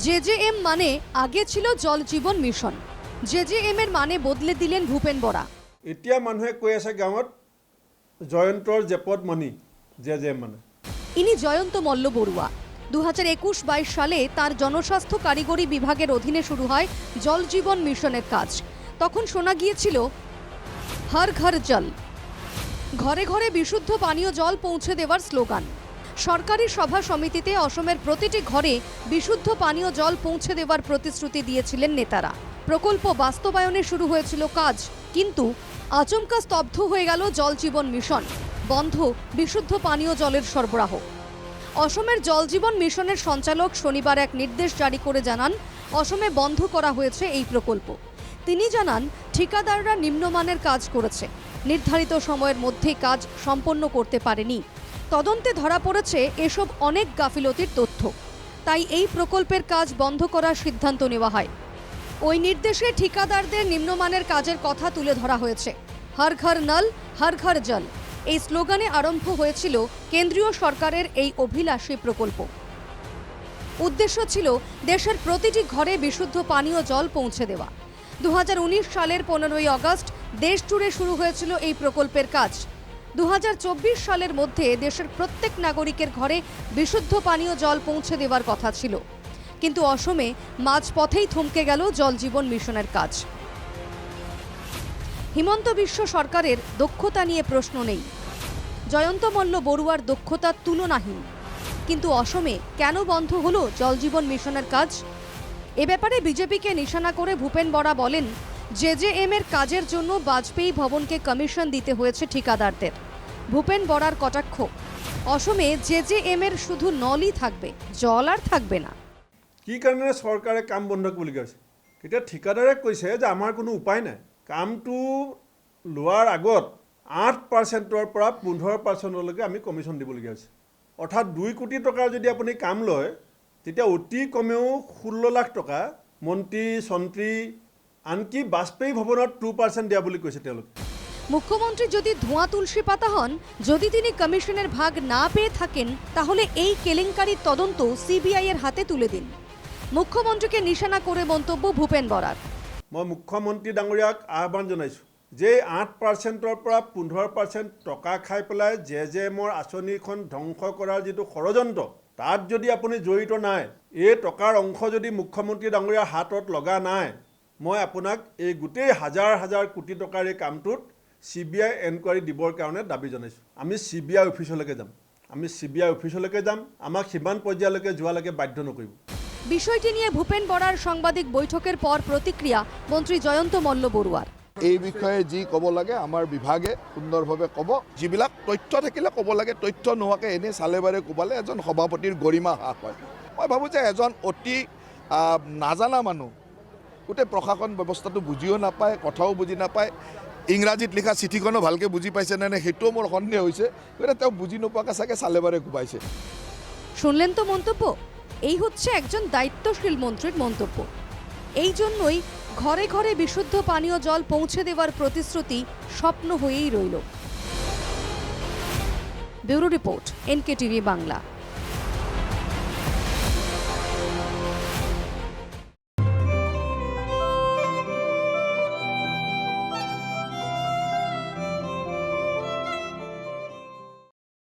JJM মানে আগে ছিল জল জীবন মিশন। জেজেএম এর মানে বদলে দিলেন ভূপেন বরা। এতিয়া মানুহে কৈ আছে গাঁৱত জয়ন্তৰ জেপত মণি জেজেএম মানে। ইনি জয়ন্ত মল্ল বড়ুয়া। 2021-22 সালে তার জনস্বাস্থ্য কারিগরি বিভাগের অধীনে শুরু হয় জল জীবন মিশনের কাজ। তখন শোনা গিয়েছিল হর ঘর জল, ঘরে ঘরে বিশুদ্ধ পানীয় জল পৌঁছে দেওয়ার স্লোগান। সরকারি সভা সমিতিতে অসমের প্রতিটি ঘরে বিশুদ্ধ পানীয় জল পৌঁছে দেওয়ার প্রতিশ্রুতি দিয়েছিলেন নেতারা। প্রকল্প বাস্তবায়নে শুরু হয়েছিল কাজ, কিন্তু আচমকা স্তব্ধ হয়ে গেল জল জীবন মিশন। বন্ধ বিশুদ্ধ পানীয় জলের সরবরাহ। অসমের জল জীবন মিশনের সঞ্চালক শনিবার এক নির্দেশ জারি করে জানান, অসমে বন্ধ করা হয়েছে এই প্রকল্প। তিনি জানান, ঠিকাদাররা নিম্নমানের কাজ করেছে, নির্ধারিত সময়ের মধ্যেই কাজ সম্পন্ন করতে পারেনি। তদন্তে ধরা পড়েছে এসব অনেক গাফিলতির তথ্য, তাই এই প্রকল্পের কাজ বন্ধ করার সিদ্ধান্ত নেওয়া হয়। ওই নির্দেশে ঠিকাদারদের নিম্নমানের কাজের কথা তুলে ধরা হয়েছে। হর ঘর নল, হর ঘর জল এই স্লোগানে আরম্ভ হয়েছিল কেন্দ্রীয় সরকারের এই অভিলাষী প্রকল্প। উদ্দেশ্য ছিল দেশের প্রতিটি ঘরে বিশুদ্ধ পানীয় জল পৌঁছে দেওয়া। 2019 সালের 15ই আগস্ট দেশ জুড়ে শুরু হয়েছিল এই প্রকল্পের কাজ। 2024 সালের মধ্যে দেশের প্রত্যেক নাগরিকের ঘরে বিশুদ্ধ পানীয় জল পৌঁছে দেওয়ার কথা ছিল, কিন্তু অসমে মাঝপথেই থমকে গেল জল জীবন মিশনের কাজ। হিমন্ত বিশ্ব সরকারের দক্ষতা নিয়ে প্রশ্ন নেই, জয়ন্ত মল্ল বড়ুয়ার দক্ষতা তুলনাহীন, কিন্তু অসমে কেন বন্ধ হলো জল জীবন মিশনের কাজ? এ ব্যাপারে বিজেপিকে নিশানা করে ভূপেন বরা বলেন, জেজেএম এর কাজের জন্য বাজপেয়ী ভবনকে কমিশন দিতে হয়েছে ঠিকাদারদের। ভূপেন বরার কটাক্ষ, অসমে জেজেএম এর শুধু নলই থাকবে, জল আর থাকবে না। কি কাৰণে চৰকাৰে কাম বন্ধ কৰিবলগীয়া হৈছে? এতিয়া ঠিকাদাৰে কৈছে যে আমাৰ কোনো উপায় নাই। কামটো লোৱাৰ আগত 8%ৰ পৰা 15%লৈকে আমি কমিশ্যন দিবলগীয়া হৈছে। অৰ্থাৎ 2 কোটি টকাৰ যদি আপুনি কাম লয়, তেতিয়া অতি কমেও 16 লাখ টকা মন্ত্ৰী চন্ত্ৰী আনকি বাজপেয়ী ভৱনত 2% দিয়া বুলি কৈছে তেওঁলোকে। মুখ্যমন্ত্রী যদি ধোঁয়া তুলসী পাতা হন, যদি তিনি কমিশনের ভাগ না পেয়ে থাকেন, তাহলে এই কেলেঙ্কারির তদন্ত সিবিআই এর হাতে তুলে দিন। মুখ্যমন্ত্রীকে নিশানা করে মন্তব্য ভূপেন বরার। মই মুখ্যমন্ত্ৰী ডাঙৰীয়াক আহ্বান জনাইছোঁ যে 8%ৰ পৰা 15% টকা খাই পেলাই জেজেএমৰ আঁচনিখন ধ্বংস কৰাৰ যিটো ষড়যন্ত্ৰ, তাত যদি আপুনি জড়িত নাই, এই টকাৰ অংশ যদি মুখ্যমন্ত্ৰী ডাঙৰীয়াৰ হাতত লগা নাই, মই আপোনাক এই গোটেই হাজাৰ হাজাৰ কোটি টকাৰ এই কামটোত CBI এনকুৱাৰী দিবৰ কাৰণে দাবী জনাইছোঁ। আমি CBI অফিচলৈকে যাম, আমাক সিমান পৰ্যায়লৈকে যোৱালৈকে বাধ্য নকৰিব। বিষয়টি নিয়ে ভূপেন বরার সাংবাদিক বৈঠকের পর প্রতিক্রিয়া মন্ত্রী জয়ন্ত মল্ল বড়ুয়ার। এই বিষয়ে যি ক'ব লাগে আমাৰ বিভাগে সুন্দৰভাৱে ক'ব। যিবিলাক তথ্য থাকিলে ক'ব লাগে, তথ্য নোহোৱাকৈ এনেই চালে বাৰে কোবালে এজন সভাপতিৰ গৰিমা হ্ৰাস হয়। মই ভাবোঁ যে এজন অতি নাজানা মানুহ, গোটেই প্ৰশাসন ব্যৱস্থাটো বুজিও নাপায়, কথাও বুজি নাপায়, ইংৰাজীত লিখা চিঠিখনো ভালকৈ বুজি পাইছে নে নাই সেইটোও মোৰ সন্দেহ হৈছে। গতিকে তেওঁ বুজি নোপোৱাকৈ চাগে চালে বাৰে কোবাইছে। শুনলেন তো মন্তব্য? এই হচ্ছে একজন দায়িত্বশীল মন্ত্রীর মন্তব্য। এই জন্যই ঘরে ঘরে বিশুদ্ধ পানীয় জল পৌঁছে দেওয়ার প্রতিশ্রুতি স্বপ্ন হয়েই রইল। Bureau report, NKTV Bangla.